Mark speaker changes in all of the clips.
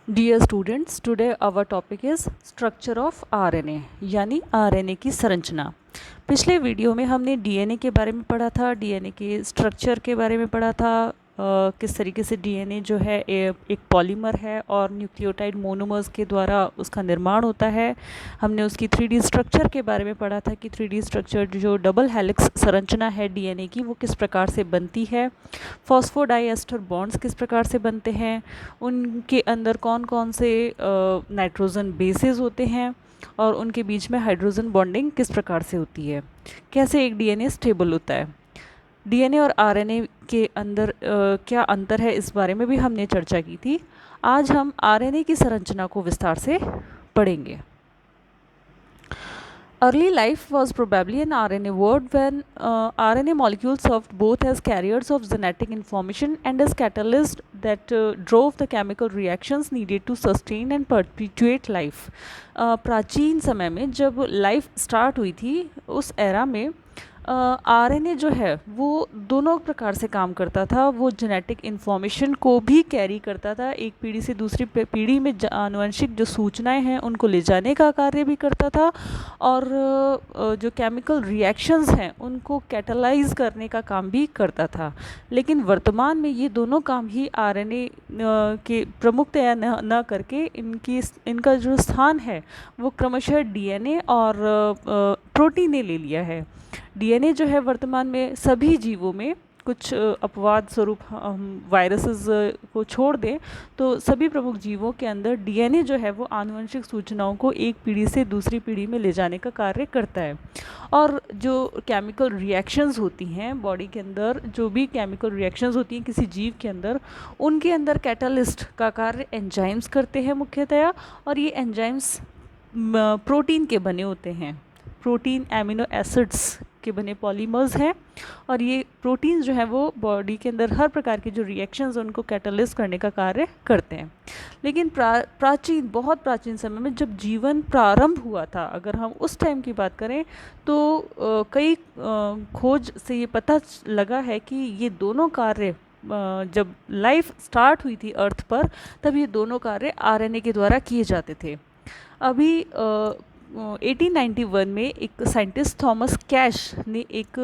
Speaker 1: Dear students, today our topic is structure of RNA यानी RNA की संरचना। पिछले वीडियो में हमने डीएनए के बारे में पढ़ा था, डीएनए के स्ट्रक्चर के बारे में पढ़ा था। किस तरीके से डीएनए जो है एक पॉलीमर है और न्यूक्लियोटाइड मोनोमर्स के द्वारा उसका निर्माण होता है। हमने उसकी 3D स्ट्रक्चर के बारे में पढ़ा था कि 3D स्ट्रक्चर जो डबल हेलिक्स संरचना है डीएनए की वो किस प्रकार से बनती है, फॉस्फोडाइएस्टर बॉन्ड्स किस प्रकार से बनते हैं, उनके अंदर कौन कौन से नाइट्रोजन बेसेस होते हैं और उनके बीच में हाइड्रोजन बॉन्डिंग किस प्रकार से होती है, कैसे एक डीएनए स्टेबल होता है। डीएनए और आरएनए के अंदर क्या अंतर है, इस बारे में भी हमने चर्चा की थी। आज हम आरएनए की संरचना को विस्तार से पढ़ेंगे। Early life was probably an RNA world when RNA molecules served both as carriers of genetic information and as catalysts that drove the chemical reactions needed to sustain and perpetuate life. प्राचीन समय में जब life start हुई थी उस era में RNA जो है वो दोनों प्रकार से काम करता था। वो जेनेटिक इन्फॉर्मेशन को भी कैरी करता था, एक पीढ़ी से दूसरी पीढ़ी में आनुवंशिक जो सूचनाएं हैं उनको ले जाने का कार्य भी करता था, और जो केमिकल रिएक्शंस हैं उनको कैटलाइज करने का काम भी करता था। लेकिन वर्तमान में ये दोनों काम ही आरएनए के प्रमुखतया न करके इनका जो स्थान है वो क्रमशः डीएनए और प्रोटीन ने ले लिया है। डीएनए जो है वर्तमान में सभी जीवों में, कुछ अपवाद स्वरूप हम वायरसेस को छोड़ दें तो सभी प्रमुख जीवों के अंदर डीएनए जो है वो आनुवंशिक सूचनाओं को एक पीढ़ी से दूसरी पीढ़ी में ले जाने का कार्य करता है। और जो केमिकल रिएक्शंस होती हैं बॉडी के अंदर, जो भी केमिकल रिएक्शंस होती हैं किसी जीव के अंदर, उनके अंदर कैटलिस्ट का कार्य एंजाइम्स करते हैं मुख्यतया, और ये एंजाइम्स प्रोटीन के बने होते हैं। प्रोटीन एमिनो एसिड्स के बने पॉलीमर्स हैं, और ये प्रोटीन्स जो हैं वो बॉडी के अंदर हर प्रकार की जो रिएक्शंस उनको कैटलिस्ट करने का कार्य करते हैं। लेकिन बहुत प्राचीन समय में जब जीवन प्रारंभ हुआ था, अगर हम उस टाइम की बात करें तो कई खोज से ये पता लगा है कि ये दोनों कार्य जब लाइफ स्टार्ट हुई थी अर्थ पर तब ये दोनों कार्य आरएनए के द्वारा किए जाते थे। अभी 1891 में एक साइंटिस्ट थॉमस कैश ने एक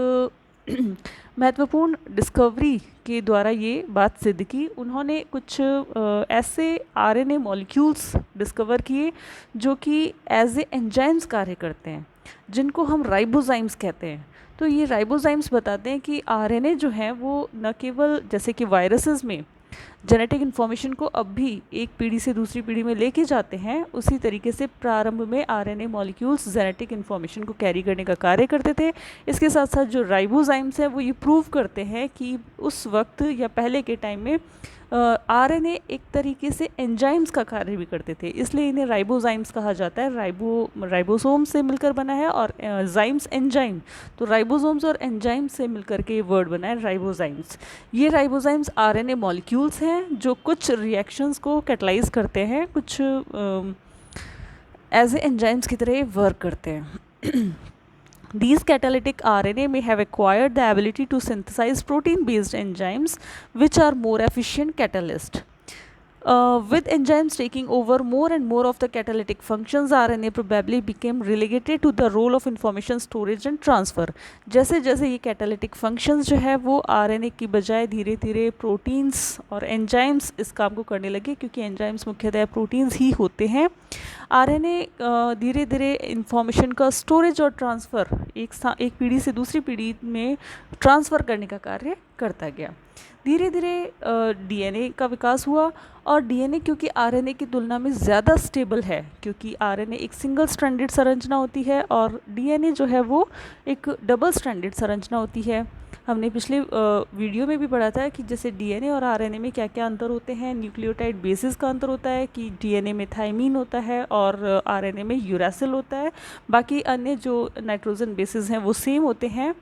Speaker 1: महत्वपूर्ण डिस्कवरी के द्वारा ये बात सिद्ध की। उन्होंने कुछ ऐसे आरएनए मॉलिक्यूल्स डिस्कवर किए जो कि एज ए एंजाइम्स कार्य करते हैं, जिनको हम राइबोजाइम्स कहते हैं। तो ये राइबोजाइम्स बताते हैं कि आरएनए जो है वो न केवल जैसे कि वायरसेस में जेनेटिक इन्फॉर्मेशन को अब भी एक पीढ़ी से दूसरी पीढ़ी में लेके जाते हैं, उसी तरीके से प्रारंभ में आरएनए मॉलिक्यूल्स जेनेटिक इन्फॉर्मेशन को कैरी करने का कार्य करते थे। इसके साथ साथ जो राइबोजाइम्स हैं वो ये प्रूव करते हैं कि उस वक्त या पहले के टाइम में आरएनए एक तरीके से एंजाइम्स का कार्य भी करते थे, इसलिए इन्हें राइबोजाइम्स कहा जाता है। राइबोसोम से मिलकर बना है और जाइम्स एंजाइम, तो राइबोसोम्स और एंजाइम से मिलकर के ये वर्ड बना है राइबोजाइम्स। ये राइबोजाइम्स आरएनए मॉलिक्यूल्स हैं जो कुछ रिएक्शंस को कैटलाइज करते हैं, कुछ एज ए एंजाइम्स की तरह वर्क करते हैं। These catalytic RNA may have acquired the ability to synthesize protein-based enzymes, which are more efficient catalysts. With enzymes taking over more and more of the catalytic functions, RNA probably became relegated to the role of information storage and transfer. जैसे जैसे ये catalytic functions जो है वो RNA की बजाय धीरे धीरे प्रोटीन्स और एंजाइम्स इस काम को करने लगे, क्योंकि एंजाइम्स मुख्यतः प्रोटीन्स ही होते हैं। आरएनए धीरे धीरे इंफॉर्मेशन का स्टोरेज और ट्रांसफ़र एक पीढ़ी से दूसरी पीढ़ी में ट्रांसफ़र करने का कार्य करता गया। धीरे धीरे डीएनए का विकास हुआ, और डीएनए क्योंकि आरएनए की तुलना में ज़्यादा स्टेबल है, क्योंकि आरएनए एक सिंगल स्ट्रैंडेड संरचना होती है और डीएनए जो है वो एक डबल स्ट्रैंडेड संरचना होती है। हमने पिछले वीडियो में भी पढ़ा था कि जैसे डीएनए और आरएनए में क्या क्या अंतर होते हैं। न्यूक्लियोटाइड बेसिस का अंतर होता है कि डीएनए में थाइमीन होता है और आरएनए में यूरासिल होता है। बाकी अन्य जो नाइट्रोजन बेसिस हैं वो सेम होते हैं।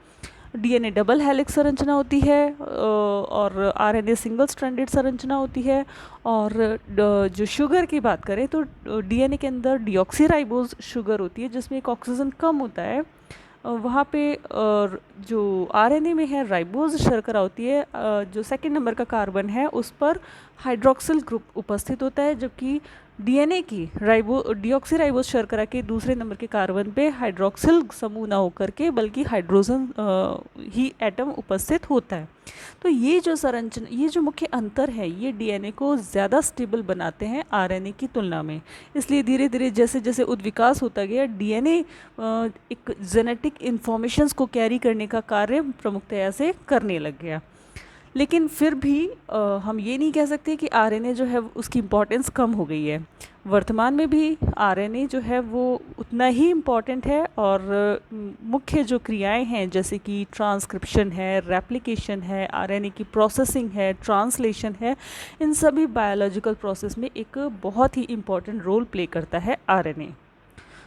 Speaker 1: डीएनए डबल हेलिक्स संरचना होती है और आरएनए सिंगल स्ट्रैंडेड संरचना होती है। और जो शुगर की बात करें तो डीएनए के अंदर डीऑक्सीराइबोज शुगर होती है जिसमें एक ऑक्सीजन कम होता है। वहाँ पे जो आरएनए में है राइबोज शर्करा होती है, जो सेकंड नंबर का कार्बन है उस पर हाइड्रोक्सिल ग्रुप उपस्थित होता है, जबकि डीएनए की डीऑक्सीराइबोस शर्करा के दूसरे नंबर के कार्बन पे हाइड्रोक्सिल समूह ना होकर के बल्कि हाइड्रोजन ही एटम उपस्थित होता है। तो ये जो संरचना, ये जो मुख्य अंतर है, ये डीएनए को ज़्यादा स्टेबल बनाते हैं आरएनए की तुलना में। इसलिए धीरे धीरे जैसे जैसे उद्विकास होता गया, डीएनए एक जेनेटिक इन्फॉर्मेशंस को कैरी करने का कार्य प्रमुखतया से करने लग गया। लेकिन फिर भी हम ये नहीं कह सकते कि आरएनए जो है उसकी इम्पॉर्टेंस कम हो गई है। वर्तमान में भी आरएनए जो है वो उतना ही इम्पॉर्टेंट है, और मुख्य जो क्रियाएं हैं जैसे कि ट्रांसक्रिप्शन है, रेप्लिकेशन है, आरएनए की प्रोसेसिंग है, ट्रांसलेशन है, इन सभी बायोलॉजिकल प्रोसेस में एक बहुत ही इम्पॉर्टेंट रोल प्ले करता है आरएनए।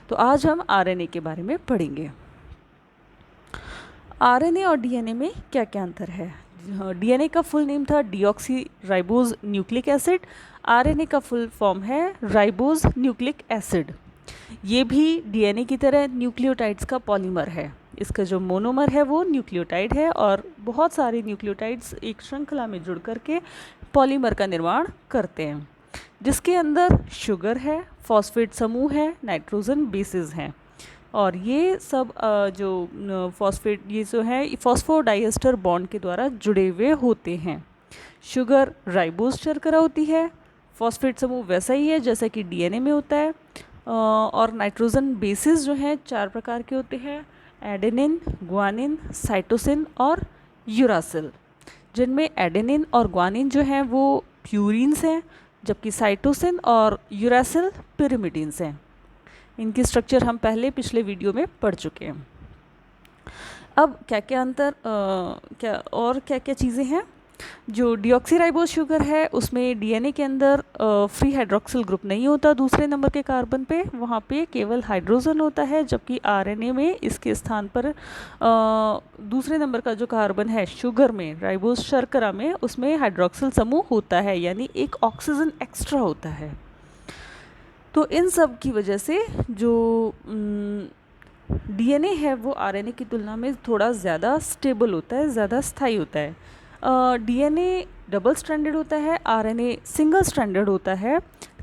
Speaker 1: तो आज हम आरएनए के बारे में पढ़ेंगे। आरएनए और डीएनए में क्या क्या अंतर है। डीएनए का फुल नेम था डीऑक्सीराइबोज न्यूक्लिक एसिड, आरएनए का फुल फॉर्म है राइबोज न्यूक्लिक एसिड। ये भी डीएनए की तरह न्यूक्लियोटाइड्स का पॉलीमर है। इसका जो मोनोमर है वो न्यूक्लियोटाइड है, और बहुत सारे न्यूक्लियोटाइड्स एक श्रृंखला में जुड़ करके पॉलीमर का निर्माण करते हैं, जिसके अंदर शुगर है, फॉस्फेट समूह है, नाइट्रोजन बेसेस हैं। और ये सब जो फॉस्फेट, ये जो है फॉस्फोडाइएस्टर बॉन्ड के द्वारा जुड़े हुए होते हैं। शुगर राइबोज शर्करा होती है, फॉस्फेट समूह वैसा ही है जैसा कि डीएनए में होता है, और नाइट्रोजन बेसिस जो हैं 4 प्रकार के होते हैं, एडेनिन, ग्वानिन, साइटोसिन और यूरासिल, जिनमें एडेनिन और ग्वानिन जो हैं वो प्यूरिन्स हैं, जबकि साइटोसिन और यूरासिल पिरिमिडिन्स हैं। इनकी स्ट्रक्चर हम पहले पिछले वीडियो में पढ़ चुके हैं। अब क्या क्या अंतर क्या क्या चीज़ें हैं। जो डीऑक्सीराइबोज शुगर है उसमें डीएनए के अंदर फ्री हाइड्रोक्सिल ग्रुप नहीं होता दूसरे नंबर के कार्बन पे, वहाँ पे केवल हाइड्रोजन होता है, जबकि आरएनए में इसके स्थान पर दूसरे नंबर का जो कार्बन है शुगर में, राइबोज शर्करा में, उसमें हाइड्रोक्सिल समूह होता है, यानी एक ऑक्सीजन एक्स्ट्रा होता है। तो इन सब की वजह से जो डीएनए है वो आरएनए की तुलना में थोड़ा ज़्यादा स्टेबल होता है, ज़्यादा स्थायी होता है। डीएनए डबल स्ट्रैंडेड होता है, आरएनए सिंगल स्ट्रैंडेड होता है।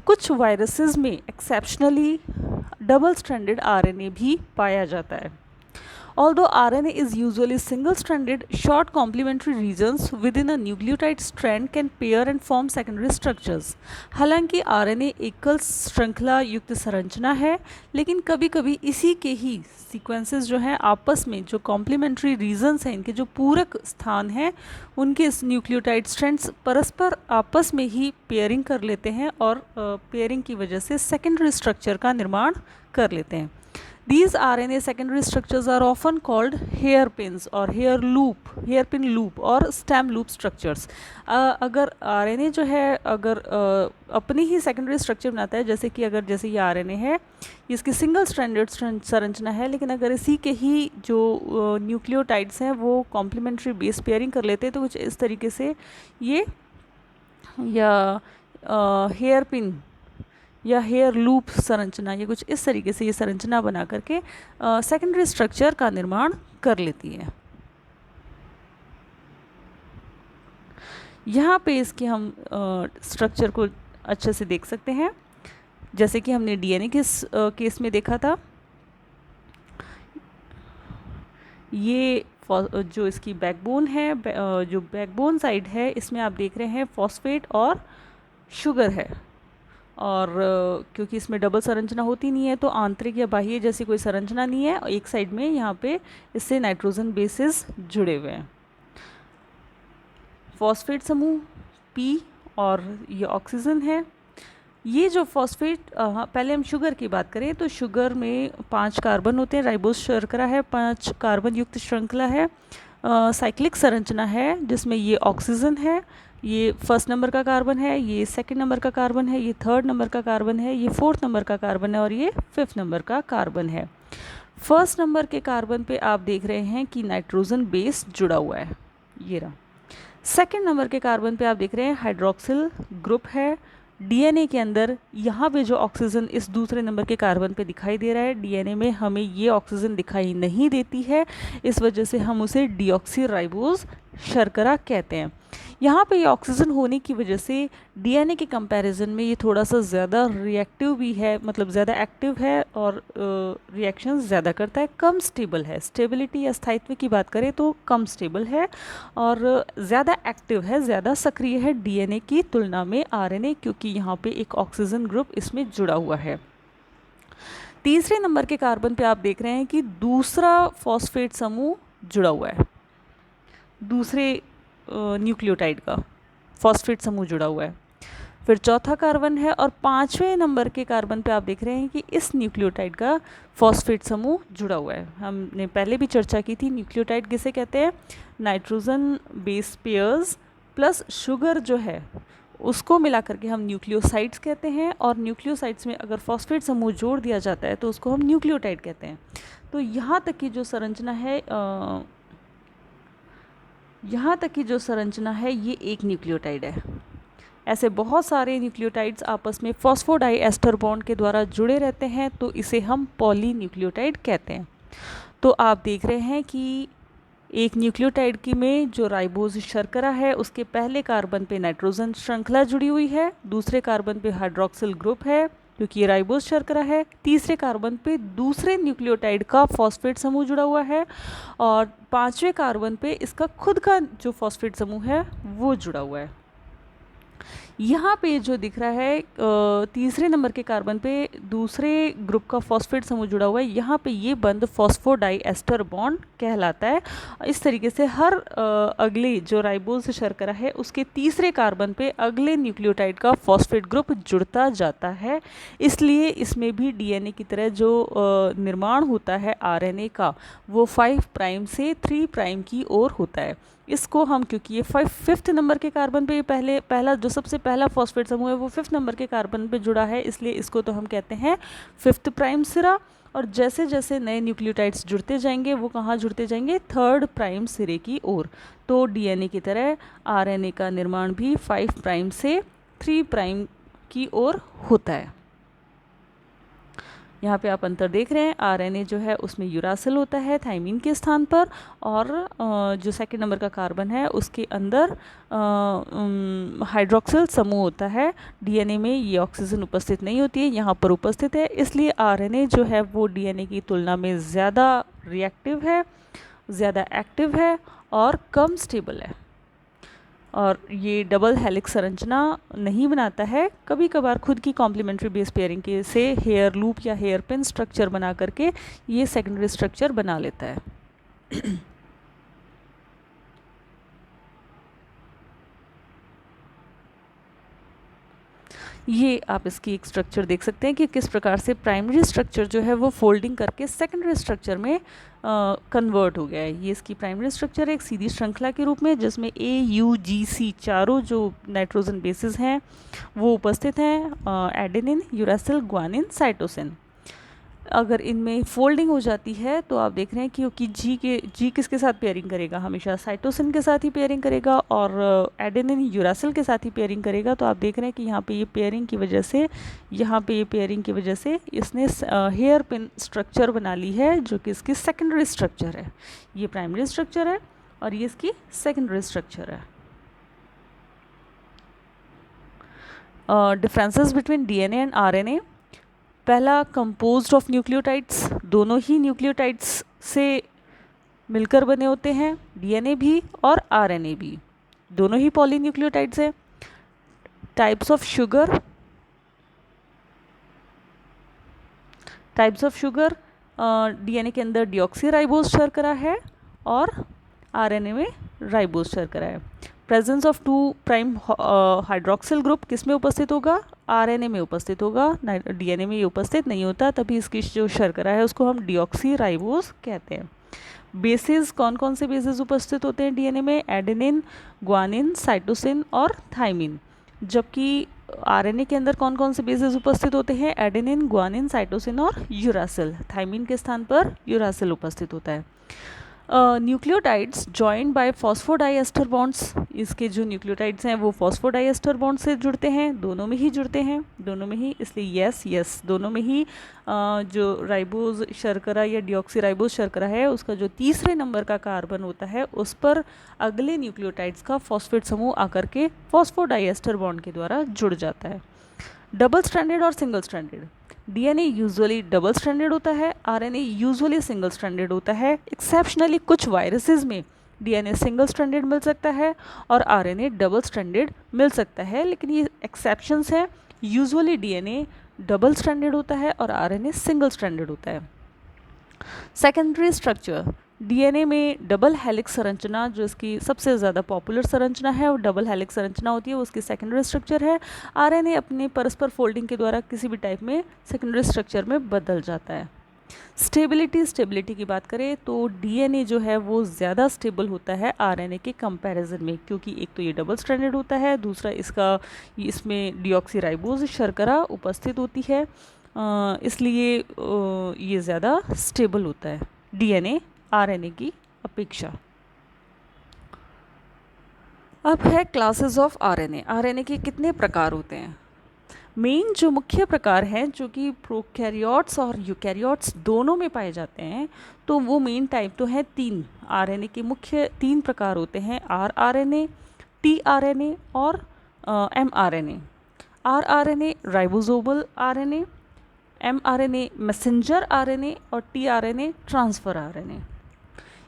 Speaker 1: कुछ वायरसेस में एक्सेप्शनली डबल स्ट्रैंडेड आरएनए भी पाया जाता है। Although RNA is usually single-stranded, short complementary regions within a nucleotide strand can pair and form secondary structures. हालांकि RNA एकल श्रृंखला युक्त संरचना है, लेकिन कभी कभी इसी के ही सीक्वेंसेस जो हैं आपस में, जो कॉम्प्लीमेंट्री रीजन्स हैं, इनके जो पूरक स्थान हैं, उनके न्यूक्लियोटाइड स्ट्रैंड्स परस्पर आपस में ही पेयरिंग कर लेते हैं, और पेयरिंग की वजह से सेकेंडरी स्ट्रक्चर का निर्माण कर लेते हैं। These RNA secondary structures are often called hairpins or hairpin loop और stem loop structures. अगर RNA जो है अगर अपनी ही सेकेंडरी स्ट्रक्चर बनाता है, जैसे कि अगर जैसे ये RNA है, इसकी सिंगल स्ट्रैंडेड संरचना है, लेकिन अगर इसी के ही जो न्यूक्लियोटाइड्स हैं वो कॉम्प्लीमेंट्री बेस पेयरिंग कर लेते हैं, तो कुछ इस तरीके से ये या हेयरपिन या हेयर लूप संरचना, ये कुछ इस तरीके से ये संरचना बना करके सेकेंडरी स्ट्रक्चर का निर्माण कर लेती है। यहाँ पे इसके हम स्ट्रक्चर को अच्छे से देख सकते हैं, जैसे कि हमने डीएनए के केस में देखा था। ये जो इसकी बैकबोन है, जो बैकबोन साइड है, इसमें आप देख रहे हैं फॉस्फेट और शुगर है, और क्योंकि इसमें डबल संरचना होती नहीं है तो आंतरिक या बाह्य जैसी कोई संरचना नहीं है। एक साइड में यहाँ पे इससे नाइट्रोजन बेसिस जुड़े हुए हैं। फॉस्फेट समूह P और ये ऑक्सीजन है। ये जो फॉस्फेट, पहले हम शुगर की बात करें तो शुगर में 5 कार्बन होते हैं, राइबोज शर्करा है, 5 कार्बन युक्त श्रृंखला है, साइक्लिक संरचना है, जिसमें ये ऑक्सीजन है, ये फर्स्ट नंबर का कार्बन है, ये सेकंड नंबर का कार्बन है, ये थर्ड नंबर का कार्बन है, ये फोर्थ नंबर का कार्बन है, और ये फिफ्थ नंबर का कार्बन है। फर्स्ट नंबर के कार्बन पे आप देख रहे हैं कि नाइट्रोजन बेस जुड़ा हुआ है, ये रहा। सेकंड नंबर के कार्बन पे आप देख रहे हैं हाइड्रोक्सिल ग्रुप है। डीएनए के अंदर यहाँ पे जो ऑक्सीजन इस दूसरे नंबर के कार्बन पे दिखाई दे रहा है, डीएनए में हमें ये ऑक्सीजन दिखाई नहीं देती है, इस वजह से हम उसे डीऑक्सीराइबोज शर्करा कहते हैं। यहाँ पे ये ऑक्सीजन होने की वजह से डीएनए के कंपैरिजन में ये थोड़ा सा ज़्यादा रिएक्टिव भी है, मतलब ज़्यादा एक्टिव है और रिएक्शंस ज़्यादा करता है, कम स्टेबल है। स्टेबिलिटी या स्थायित्व की बात करें तो कम स्टेबल है और ज़्यादा एक्टिव है, ज़्यादा सक्रिय है डीएनए की तुलना में आरएनए, क्योंकि यहाँ पे एक ऑक्सीजन ग्रुप इसमें जुड़ा हुआ है। तीसरे नंबर के कार्बन पे आप देख रहे हैं कि दूसरा फॉस्फेट समूह जुड़ा हुआ है, दूसरे न्यूक्लियोटाइड का फॉस्फेट समूह जुड़ा हुआ है। फिर चौथा कार्बन है और पाँचवें नंबर के कार्बन पे आप देख रहे हैं कि इस न्यूक्लियोटाइड का फॉस्फेट समूह जुड़ा हुआ है। हमने पहले भी चर्चा की थी, न्यूक्लियोटाइड किसे कहते हैं? Nitrogen base pairs plus sugar जो है उसको मिला करके हम न्यूक्लियोसाइड्स कहते हैं, और न्यूक्लियोसाइड्स में अगर फॉस्फेट समूह जोड़ दिया जाता है तो उसको हम न्यूक्लियोटाइड कहते हैं। तो यहाँ तक की जो संरचना है ये एक न्यूक्लियोटाइड है। ऐसे बहुत सारे न्यूक्लियोटाइड्स आपस में फॉस्फोडाइएस्टर बॉन्ड के द्वारा जुड़े रहते हैं, तो इसे हम पॉलीन्यूक्लियोटाइड कहते हैं। तो आप देख रहे हैं कि एक न्यूक्लियोटाइड की में जो राइबोज शर्करा है उसके पहले कार्बन पे नाइट्रोजन श्रृंखला जुड़ी हुई है, दूसरे कार्बन पे हाइड्रोक्सिल ग्रुप है क्योंकि ये राइबोज शर्करा है, तीसरे कार्बन पे दूसरे न्यूक्लियोटाइड का फॉस्फेट समूह जुड़ा हुआ है, और पांचवें कार्बन पे इसका खुद का जो फॉस्फेट समूह है वो जुड़ा हुआ है। यहाँ पे जो दिख रहा है तीसरे नंबर के कार्बन पे दूसरे ग्रुप का फॉस्फेट समूह जुड़ा हुआ है, यहाँ पे ये बंध फॉस्फोडाइएस्टर बॉन्ड कहलाता है। इस तरीके से हर अगले जो राइबोज शर्करा है उसके तीसरे कार्बन पे अगले न्यूक्लियोटाइड का फॉस्फेट ग्रुप जुड़ता जाता है। इसलिए इसमें भी डीएनए की तरह जो निर्माण होता है आरएनए का वो 5 प्राइम से 3 प्राइम की ओर होता है। इसको हम, क्योंकि ये 5th नंबर के कार्बन पे पहला जो सबसे पहला फॉस्फेट समूह है वो 5th नंबर के कार्बन पे जुड़ा है, इसलिए इसको तो हम कहते हैं 5th प्राइम सिरा। और जैसे जैसे नए न्यूक्लियोटाइड्स जुड़ते जाएंगे वो कहाँ जुड़ते जाएंगे? 3rd प्राइम सिरे की ओर। तो डीएनए की तरह आरएनए का निर्माण भी 5 प्राइम से 3 प्राइम की ओर होता है। यहाँ पे आप अंतर देख रहे हैं, आरएनए जो है उसमें यूरासिल होता है थाइमिन के स्थान पर, और जो सेकंड नंबर का कार्बन है उसके अंदर हाइड्रोक्सिल समूह होता है। डीएनए में ये ऑक्सीजन उपस्थित नहीं होती है, यहाँ पर उपस्थित है, इसलिए आरएनए जो है वो डीएनए की तुलना में ज़्यादा रिएक्टिव है, ज़्यादा एक्टिव है और कम स्टेबल है, और ये डबल हेलिक्स संरचना नहीं बनाता है। कभी कभार खुद की कॉम्प्लीमेंट्री बेस पेयरिंग के से हेयर लूप या हेयर पिन स्ट्रक्चर बना करके ये सेकेंडरी स्ट्रक्चर बना लेता है। ये आप इसकी एक स्ट्रक्चर देख सकते हैं कि किस प्रकार से प्राइमरी स्ट्रक्चर जो है वो फोल्डिंग करके सेकेंडरी स्ट्रक्चर में कन्वर्ट हो गया है। ये इसकी प्राइमरी स्ट्रक्चर है एक सीधी श्रृंखला के रूप में, जिसमें AUGC चारों जो नाइट्रोजन बेसिस हैं वो उपस्थित हैं, एडेनिन, यूरासिल, ग्वानिन, साइटोसिन। अगर इनमें फोल्डिंग हो जाती है तो आप देख रहे हैं क्योंकि जी किसके साथ पेयरिंग करेगा? हमेशा साइटोसिन के साथ ही पेयरिंग करेगा, और एडेनिन यूरासिल के साथ ही पेयरिंग करेगा। तो आप देख रहे हैं कि यहाँ पे ये पेयरिंग की वजह से इसने हेयर पिन स्ट्रक्चर बना ली है, जो कि इसकी सेकेंडरी स्ट्रक्चर है। ये प्राइमरी स्ट्रक्चर है और ये इसकी सेकेंडरी स्ट्रक्चर है। Differences between DNA and RNA. पहला, कंपोज्ड ऑफ न्यूक्लियोटाइड्स, दोनों ही न्यूक्लियोटाइड्स से मिलकर बने होते हैं, डीएनए भी और आरएनए भी, दोनों ही पॉलीन्यूक्लियोटाइड्स हैं। टाइप्स ऑफ शुगर, डीएनए के अंदर डीऑक्सीराइबोज शर्करा है और आरएनए में राइबोज शर्करा है। Presence of 2 prime hydroxyl group किस में उपस्थित होगा? आरएनए में उपस्थित होगा, डीएनए में ये उपस्थित नहीं होता, तभी इसकी जो शर्करा है उसको हम डीऑक्सीराइबोज कहते हैं। बेसिस, कौन कौन से बेसिस उपस्थित होते हैं डीएनए में? एडेनिन, ग्वानिन, साइटोसिन और थाइमिन। जबकि आरएनए के अंदर कौन कौन से बेसिस उपस्थित होते हैं? एडेनिन, ग्वानिन, साइटोसिन और यूरासिल। थाइमिन के स्थान पर यूरासिल उपस्थित होता है। Nucleotides joined by phosphodiester bonds, इसके जो न्यूक्लियोटाइड्स हैं वो फॉस्फोडाइएस्टर बॉन्ड से जुड़ते हैं, दोनों में ही जुड़ते हैं, दोनों में ही, इसलिए यस यस दोनों में ही जो राइबोज शर्करा या डिऑक्सीराइबोज शर्करा है उसका जो तीसरे नंबर का कार्बन होता है उस पर अगले न्यूक्लियोटाइड्स का फॉस्फेट समूह आकर के फॉस्फोडाइएस्टर बॉन्ड के द्वारा जुड़ जाता है। डबल स्ट्रैंडेड और single stranded, DNA usually double stranded होता है, आरएनए यूजुअली सिंगल स्ट्रैंडेड होता है। एक्सेप्शनली कुछ वायरसेस में डीएनए सिंगल स्ट्रैंडेड मिल सकता है और आरएनए डबल स्ट्रैंडेड मिल सकता है, लेकिन ये एक्सेप्शंस हैं। यूजुअली डीएनए डबल स्ट्रैंडेड होता है और आरएनए सिंगल स्ट्रैंडेड होता है। सेकेंडरी स्ट्रक्चर, डीएनए में डबल हेलिक्स संरचना जो इसकी सबसे ज़्यादा पॉपुलर संरचना है वो डबल हेलिक्स संरचना होती है, वो उसकी सेकेंडरी स्ट्रक्चर है। आरएनए अपने परस्पर फोल्डिंग के द्वारा किसी भी टाइप में सेकेंडरी स्ट्रक्चर में बदल जाता है। स्टेबिलिटी की बात करें तो डीएनए जो है वो ज़्यादा स्टेबल होता है आरएनए के कंपैरिजन में, क्योंकि एक तो ये डबल स्ट्रैंडेड होता है, दूसरा इसमें डिऑक्सीराइबोज शर्करा उपस्थित होती है, इसलिए ये ज़्यादा स्टेबल होता है डीएनए आरएनए की अपेक्षा। अब है क्लासेस ऑफ आरएनए। आरएनए के कितने प्रकार होते हैं? मेन जो मुख्य प्रकार हैं जो कि प्रोकैरियोट्स और यूकैरियोट्स दोनों में पाए जाते हैं, तो वो मेन टाइप तो है तीन। आरएनए के मुख्य तीन प्रकार होते हैं, आरआरएनए, टीआरएनए और mRNA. RRNA ribosomal RNA, mRNA messenger RNA और टीआरएनए ट्रांसफर आरएनए।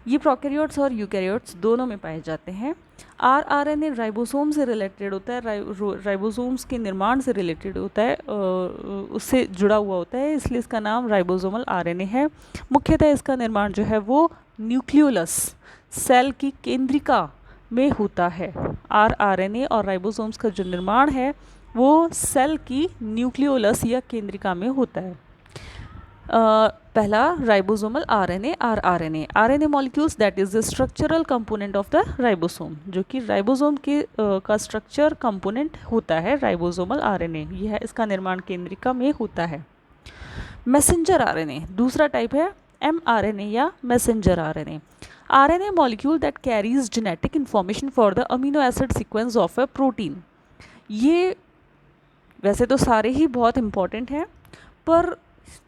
Speaker 1: ये प्रोकैरियोट्स और यूकैरियोट्स दोनों में पाए जाते हैं। आरआरएनए राइबोसोम से रिलेटेड होता है, राइबोसोम्स के निर्माण से रिलेटेड होता है, उससे जुड़ा हुआ होता है, इसलिए इसका नाम राइबोसोमल आरएनए है। मुख्यतः इसका निर्माण जो है वो न्यूक्लियोलस सेल की केंद्रिका में होता है। आरआरएनए और राइबोसोम्स का जो निर्माण है वो सेल की न्यूक्लियोलस या केंद्रिका में होता है। पहला ribosomal RNA, rRNA. RNA molecules that is the structural component of the ribosome, जो कि राइबोसोम के का स्ट्रक्चर कंपोनेंट होता है राइबोसोमल आरएनए, यह इसका निर्माण केंद्रिका में होता है। मैसेंजर आरएनए दूसरा टाइप है, एमआरएनए या messenger RNA. RNA molecule that carries genetic information for the amino acid sequence of a protein. ये वैसे तो सारे ही बहुत इंपॉर्टेंट हैं, पर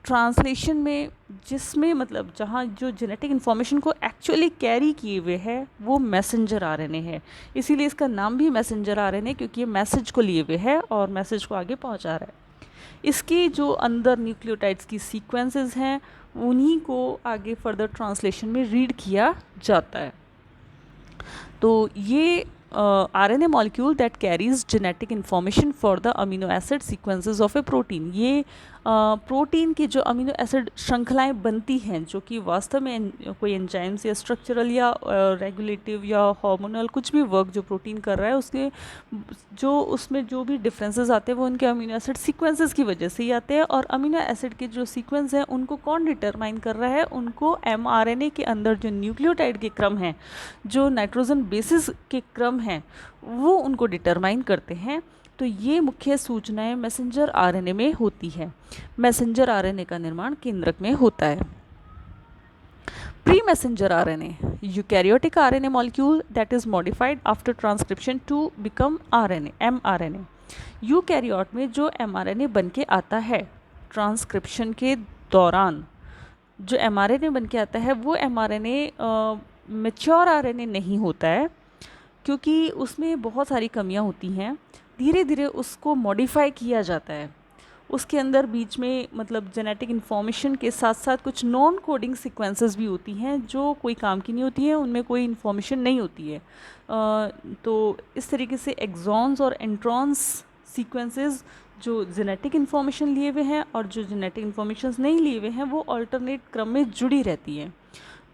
Speaker 1: ट्रांसलेशन में जिसमें मतलब जहाँ जो जेनेटिक इन्फॉर्मेशन को एक्चुअली कैरी किए हुए है वो मैसेंजर आरएनए है, इसीलिए इसका नाम भी मैसेंजर आरएनए, क्योंकि ये मैसेज को लिए हुए है और मैसेज को आगे पहुँचा रहा है। इसकी जो अंदर न्यूक्लियोटाइड्स की सीक्वेंसेस हैं उन्हीं को आगे फर्दर ट्रांसलेशन में रीड किया जाता है। तो ये RNA molecule that carries genetic information for the amino acid sequences of a protein। ये प्रोटीन की जो अमीनो एसिड श्रृंखलाएं बनती हैं जो कि वास्तव में कोई एंजाइम्स या स्ट्रक्चरल या रेगुलेटिव या हार्मोनल कुछ भी वर्क जो प्रोटीन कर रहा है उसके जो उसमें जो भी डिफरेंसेस आते हैं वो उनके अमीनो एसिड सीक्वेंसेस की वजह से ही आते हैं। और अमीनो एसिड के जो सीक्वेंस हैं उनको कौन डिटरमाइन कर रहा है? उनको mRNA के अंदर जो न्यूक्लियोटाइड के क्रम हैं, जो नाइट्रोजन बेसिस के क्रम हैं, वो उनको डिटरमाइन करते हैं। तो ये मुख्य सूचनाएं मैसेंजर आरएनए में होती है। मैसेंजर आरएनए का निर्माण केंद्रक में होता है। Pre messenger RNA, eukaryotic RNA molecule that is modified after transcription to become RNA, mRNA. Eukaryote में जो एमआरएनए बन के आता है ट्रांसक्रिप्शन के दौरान, जो एमआरएनए बन के आता है वो एमआरएनए मैच्योर आरएनए नहीं होता है, क्योंकि उसमें बहुत सारी कमियां होती हैं। धीरे धीरे उसको मॉडिफाई किया जाता है। उसके अंदर बीच में मतलब जेनेटिक इन्फॉर्मेशन के साथ साथ कुछ नॉन कोडिंग सीक्वेंसेस भी होती हैं जो कोई काम की नहीं होती हैं, उनमें कोई इन्फॉर्मेशन नहीं होती है। तो इस तरीके से एक्सॉन्स और एंट्रॉन्स सीक्वेंसेस जो जेनेटिक इन्फॉर्मेशन लिए हुए हैं और जो जेनेटिक इन्फॉर्मेशन नहीं लिए हुए हैं वो अल्टरनेट क्रम में जुड़ी रहती है।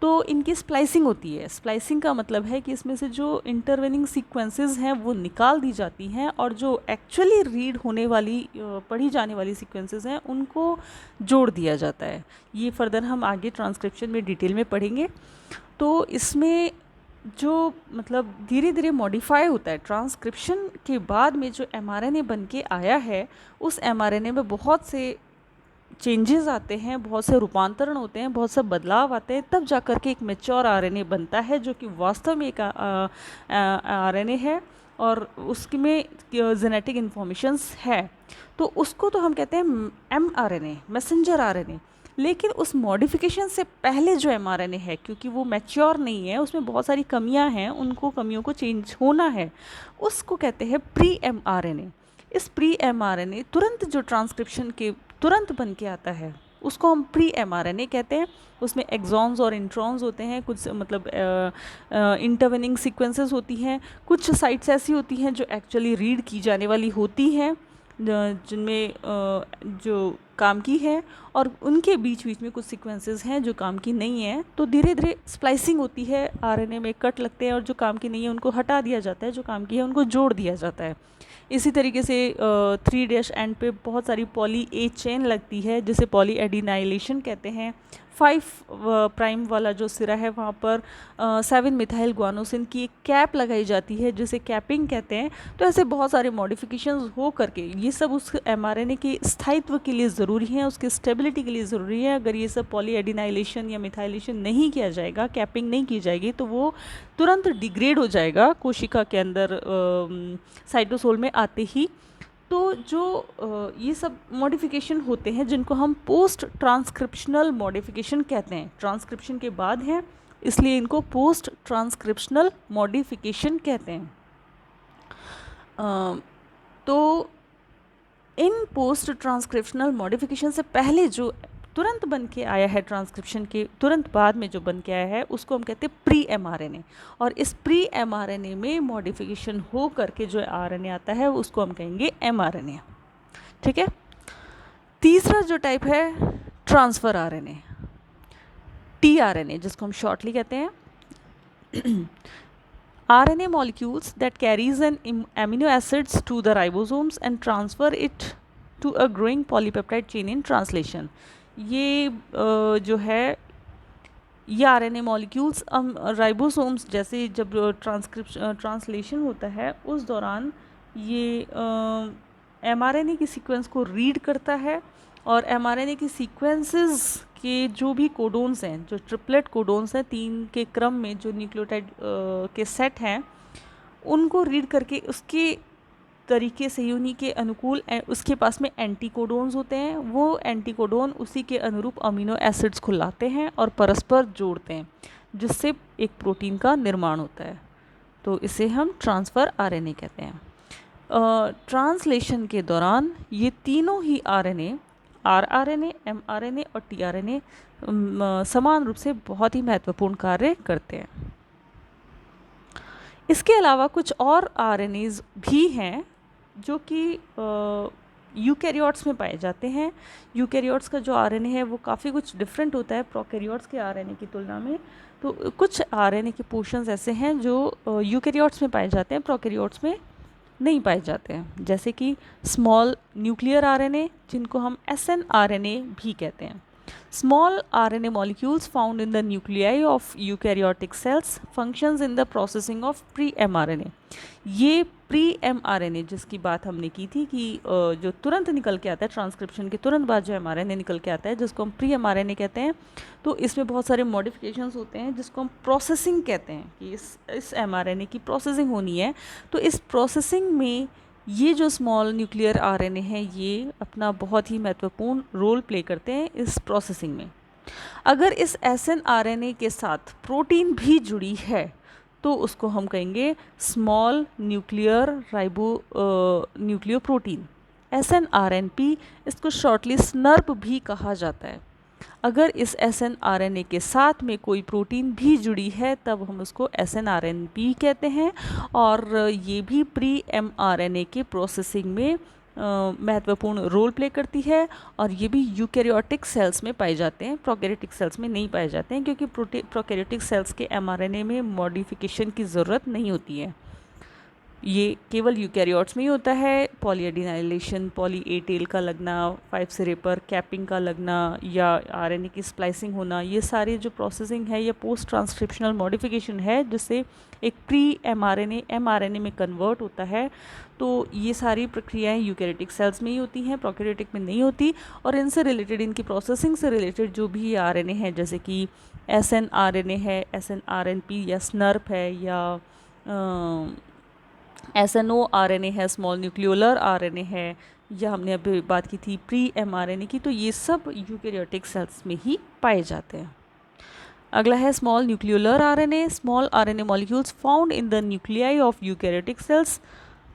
Speaker 1: तो इनकी स्प्लाइसिंग होती है। स्प्लाइसिंग का मतलब है कि इसमें से जो इंटरवेनिंग सीक्वेंसेस हैं वो निकाल दी जाती हैं और जो एक्चुअली रीड होने वाली पढ़ी जाने वाली सीक्वेंसेस हैं उनको जोड़ दिया जाता है। ये फर्दर हम आगे ट्रांसक्रिप्शन में डिटेल में पढ़ेंगे। तो इसमें जो मतलब धीरे धीरे मॉडिफाई होता है। ट्रांसक्रिप्शन के बाद में जो एमआरएनए बन के आया है उस एमआरएनए में बहुत से चेंजेस आते हैं, बहुत से रूपांतरण होते हैं, बहुत से बदलाव आते हैं, तब जाकर के एक मैच्योर आरएनए बनता है जो कि वास्तव में एक आरएनए है और उसमें जेनेटिक इन्फॉर्मेशंस है। तो उसको तो हम कहते हैं एमआरएनए, मैसेंजर आरएनए। लेकिन उस मॉडिफिकेशन से पहले जो एमआरएनए है, क्योंकि वो मैच्योर नहीं है, उसमें बहुत सारी कमियां हैं, उनको कमियों को चेंज होना है, उसको कहते हैं प्री एमआरएनए। इस प्री एमआरएनए तुरंत जो ट्रांसक्रिप्शन के तुरंत बन के आता है उसको हम प्री एमआरएनए कहते हैं। उसमें एक्सॉन्स और इंट्रॉन्स होते हैं, कुछ मतलब इंटरवेनिंग सीक्वेंसेस होती हैं, कुछ साइट्स ऐसी होती हैं जो एक्चुअली रीड की जाने वाली होती हैं, जिनमें जो काम की है, और उनके बीच बीच में कुछ सीक्वेंसेस हैं जो काम की नहीं है। तो धीरे धीरे स्प्लाइसिंग होती है, आरएनए में कट लगते हैं और जो काम की नहीं है उनको हटा दिया जाता है, जो काम की है उनको जोड़ दिया जाता है। इसी तरीके से 3' एंड पे बहुत सारी पॉली ए चेन लगती है जिसे पॉली एडिनाइलेशन कहते हैं। 5 प्राइम वाला जो सिरा है वहाँ पर 7 मिथाइल ग्वानोसिन की एक कैप लगाई जाती है जिसे कैपिंग कहते हैं। तो ऐसे बहुत सारे मॉडिफिकेशंस हो करके ये सब उस एमआरएनए के स्थायित्व के लिए ज़रूरी है, उसके स्टेबिलिटी के लिए ज़रूरी है। अगर ये सब पॉली एडिनाइलेशन या मिथाइलेशन नहीं किया जाएगा, कैपिंग नहीं की जाएगी, तो वो तुरंत डिग्रेड हो जाएगा कोशिका के अंदर साइटोसोल में आते ही। तो जो ये सब मॉडिफिकेशन होते हैं जिनको हम पोस्ट ट्रांसक्रिप्शनल मॉडिफिकेशन कहते हैं, ट्रांसक्रिप्शन के बाद हैं इसलिए इनको पोस्ट ट्रांसक्रिप्शनल मॉडिफिकेशन कहते हैं। तो इन पोस्ट ट्रांसक्रिप्शनल मॉडिफिकेशन से पहले जो तुरंत बन के आया है, ट्रांसक्रिप्शन के तुरंत बाद में जो बन के आया है, उसको हम कहते हैं प्री एमआरएनए। और इस प्री एमआरएनए में मॉडिफिकेशन हो करके जो आरएनए आता है उसको हम कहेंगे एमआरएनए। ठीक है। तीसरा जो टाइप है ट्रांसफ़र आरएनए, टीआरएनए, जिसको हम शॉर्टली कहते हैं। RNA molecules that carries an amino acids to the ribosomes and transfer it to a growing polypeptide chain in translation। ये जो है ये RNA molecules राइबोसोम्स जैसे जब ट्रांसलेशन होता है उस दौरान ये mRNA की सीक्वेंस को रीड करता है और mRNA की सीक्वेंसेस के जो भी कोडोन्स हैं, जो ट्रिपलेट कोडोन्स हैं 3 के क्रम में जो न्यूक्लियोटाइड के सेट हैं, उनको रीड करके उसके तरीके से ही उन्हीं के अनुकूल उसके पास में एंटी कोडोन्स होते हैं, वो एंटी कोडोन उसी के अनुरूप अमीनो एसिड्स को लाते हैं और परस्पर जोड़ते हैं जिससे एक प्रोटीन का निर्माण होता है। तो इसे हम ट्रांसफ़र आरएनए कहते हैं। ट्रांसलेशन के दौरान ये तीनों ही आरएनए, आरआरएनए, एमआरएनए और टीआरएनए समान रूप से बहुत ही महत्वपूर्ण कार्य करते हैं। इसके अलावा कुछ और आरएनएज भी हैं जो कि यूकैरियोट्स में पाए जाते हैं। यूकैरियोट्स का जो आरएनए है वो काफ़ी कुछ डिफरेंट होता है प्रोकैरियोट्स के आरएनए की तुलना में। तो कुछ आरएनए के पोर्शंस ऐसे हैं जो यूकैरियोट्स में पाए जाते हैं, प्रोकैरियोट्स में नहीं पाए जाते हैं, जैसे कि स्मॉल न्यूक्लियर आरएनए जिनको हम एसएनआरएनए भी कहते हैं। Small RNA molecules found in the nuclei of eukaryotic cells functions in the processing of pre-mRNA। ये pre-mRNA जिसकी बात हमने की थी कि जो तुरंत निकल के आता है ट्रांसक्रिप्शन के तुरंत बाद जो mRNA निकल के आता है जिसको हम pre-mRNA कहते हैं, तो इसमें बहुत सारे मॉडिफिकेशंस होते हैं जिसको हम प्रोसेसिंग कहते हैं कि इस mRNA की प्रोसेसिंग होनी है। तो इस प्रोसेसिंग में ये जो स्मॉल न्यूक्लियर आरएनए है ये अपना बहुत ही महत्वपूर्ण रोल प्ले करते हैं इस प्रोसेसिंग में। अगर इस एसएनआरएनए के साथ प्रोटीन भी जुड़ी है तो उसको हम कहेंगे स्मॉल न्यूक्लियर न्यूक्लियोप्रोटीन, एसएनआरएनपी। इसको शॉर्टली स्नर्प भी कहा जाता है। अगर इस एसएनआरएनए के साथ में कोई प्रोटीन भी जुड़ी है तब हम उसको एसएनआरएनपी कहते हैं और ये भी प्री एमआरएनए के प्रोसेसिंग में महत्वपूर्ण रोल प्ले करती है और ये भी यूकैरियोटिक सेल्स में पाए जाते हैं, प्रोकैरियोटिक सेल्स में नहीं पाए जाते हैं क्योंकि प्रोकैरियोटिक सेल्स के एमआरएनए में मॉडिफिकेशन की ज़रूरत नहीं होती है। ये केवल यूकैरियोट्स में ही होता है। पॉलीएडिनाइलेशन, पॉली ए टेल का लगना, 5 सिरे पर कैपिंग का लगना या आरएनए की स्प्लाइसिंग होना, ये सारी जो प्रोसेसिंग है ये पोस्ट ट्रांसक्रिप्शनल मॉडिफिकेशन है जिससे एक प्री एमआरएनए में कन्वर्ट होता है। तो ये सारी प्रक्रियाएं यूकैरियोटिक सेल्स में ही होती हैं, प्रोकैरियोटिक में नहीं होती। और इनसे रिलेटेड, इनकी प्रोसेसिंग से रिलेटेड जो भी आरएनए है, जैसे कि एसएनआरएनए है, एसएनआरएनपी या स्नर्प है, या SNO-RNA है, स्मॉल न्यूक्लियोलर आरएनए है, या हमने अभी बात की थी प्री एमआरएनए की, तो ये सब यूकैरियोटिक सेल्स में ही पाए जाते हैं। अगला है small nucleolar RNA. Small RNA molecules found in the nuclei of eukaryotic cells,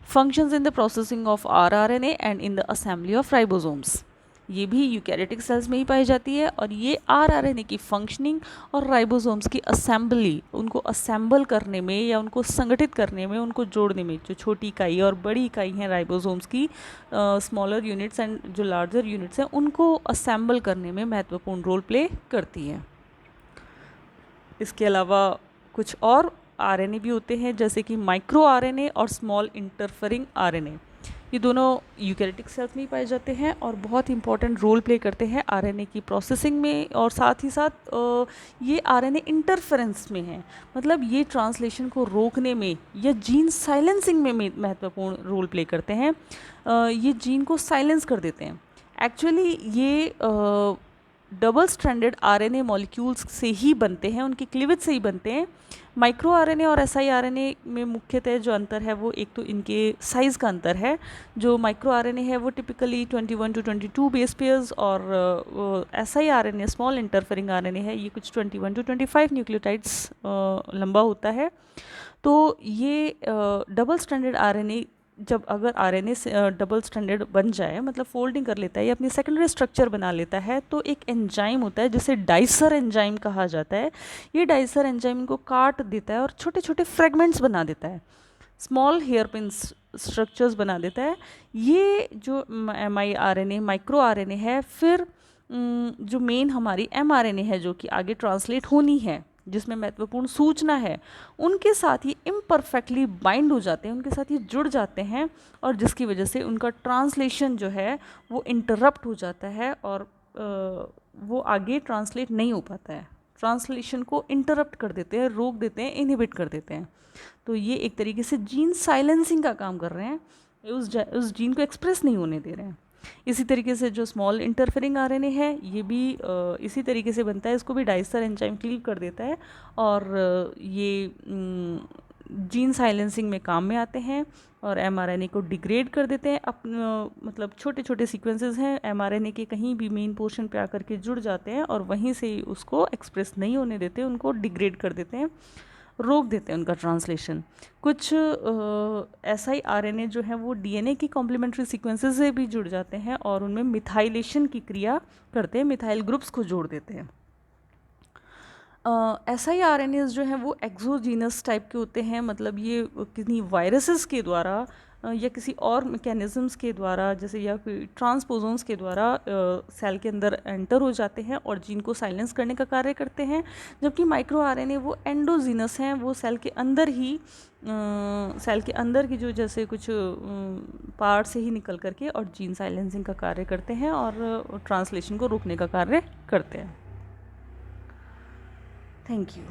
Speaker 1: functions in the processing of rRNA and in the assembly of ribosomes. ये भी यूकैरियोटिक सेल्स में ही पाई जाती है और ये rRNA की फंक्शनिंग और राइबोसोम्स की असेंबली, उनको असेंबल करने में या उनको संगठित करने में, उनको जोड़ने में, जो छोटी इकाई और बड़ी इकाई हैं राइबोसोम्स की, स्मॉलर यूनिट्स एंड जो लार्जर यूनिट्स हैं, उनको असेंबल करने में महत्वपूर्ण रोल प्ले करती है। इसके अलावा कुछ और आरएनए भी होते हैं, जैसे कि माइक्रो आरएनए और स्मॉल इंटरफेरिंग आरएनए। ये दोनों यूकैरियोटिक सेल्स में ही पाए जाते हैं और बहुत इंपॉर्टेंट रोल प्ले करते हैं आरएनए की प्रोसेसिंग में, और साथ ही साथ ये आरएनए इंटरफेरेंस में है, मतलब ये ट्रांसलेशन को रोकने में या जीन साइलेंसिंग में महत्वपूर्ण रोल प्ले करते हैं। ये जीन को साइलेंस कर देते हैं। एक्चुअली ये डबल स्ट्रैंडेड आरएनए मॉलिक्यूल्स से ही बनते हैं, उनके क्लीवेज से ही बनते हैं। माइक्रो आरएनए और एसआई आरएनए में मुख्यतः जो अंतर है वो एक तो इनके साइज़ का अंतर है। जो माइक्रो आरएनए है वो टिपिकली 21 to 22 बेस पेयर्स, और SI RNA small interfering RNA है, ये कुछ 21 to 25 न्यूक्लियोटाइड्स लंबा होता है। तो ये डबल स्ट्रैंडेड आरएनए, जब अगर आरएनए से डबल स्ट्रैंडेड बन जाए, मतलब फोल्डिंग कर लेता है या अपनी सेकेंडरी स्ट्रक्चर बना लेता है, तो एक एंजाइम होता है जिसे डाइसर एंजाइम कहा जाता है। ये डाइसर एंजाइम इनको काट देता है और छोटे छोटे फ्रेगमेंट्स बना देता है, स्मॉल हेयरपिन स्ट्रक्चर्स बना देता है। ये जो MIRNA माइक्रो आरएनए है, फिर जो मेन हमारी mRNA है जो कि आगे ट्रांसलेट होनी है, जिसमें महत्वपूर्ण सूचना है, उनके साथ ये इम्परफेक्टली बाइंड हो जाते हैं, उनके साथ ये जुड़ जाते हैं, और जिसकी वजह से उनका ट्रांसलेशन जो है वो इंटरप्ट हो जाता है और वो आगे ट्रांसलेट नहीं हो पाता है। ट्रांसलेशन को इंटरप्ट कर देते हैं, रोक देते हैं, इनहिबिट कर देते हैं। तो ये एक तरीके से जीन साइलेंसिंग का काम कर रहे हैं, उस जीन को एक्सप्रेस नहीं होने दे रहे हैं। इसी तरीके से जो स्मॉल इंटरफेरिंग आरएनए है, ये भी इसी तरीके से बनता है, इसको भी डाइसर एंजाइम क्लीव कर देता है, और ये जीन साइलेंसिंग में काम में आते हैं और mRNA को डिग्रेड कर देते हैं। मतलब छोटे छोटे सीक्वेंसेस हैं mRNA के, कहीं भी मेन पोर्शन पे आकर के जुड़ जाते हैं और वहीं से उसको एक्सप्रेस नहीं होने देते, उनको डिग्रेड कर देते हैं, रोक देते हैं उनका ट्रांसलेशन। कुछ SI RNA जो है वो DNA की कॉम्प्लीमेंट्री सीक्वेंसेस से भी जुड़ जाते हैं और उनमें मिथाइलेशन की क्रिया करते हैं, मिथाइल ग्रुप्स को जोड़ देते हैं। SI RNAs जो हैं वो एक्सोजीनस टाइप के होते हैं, मतलब ये किन्हीं वायरसेस के द्वारा या किसी और मैकेनिज़म्स के द्वारा, जैसे या कोई ट्रांसपोजोन्स के द्वारा सेल के अंदर एंटर हो जाते हैं और जीन को साइलेंस करने का कार्य करते हैं। जबकि माइक्रो आरएनए वो एंडोजीनस हैं, वो सेल के अंदर ही सेल के अंदर की जो जैसे कुछ पार्ट से ही निकल करके और जीन साइलेंसिंग का कार्य करते हैं और ट्रांसलेशन को रोकने का कार्य करते हैं। Thank you.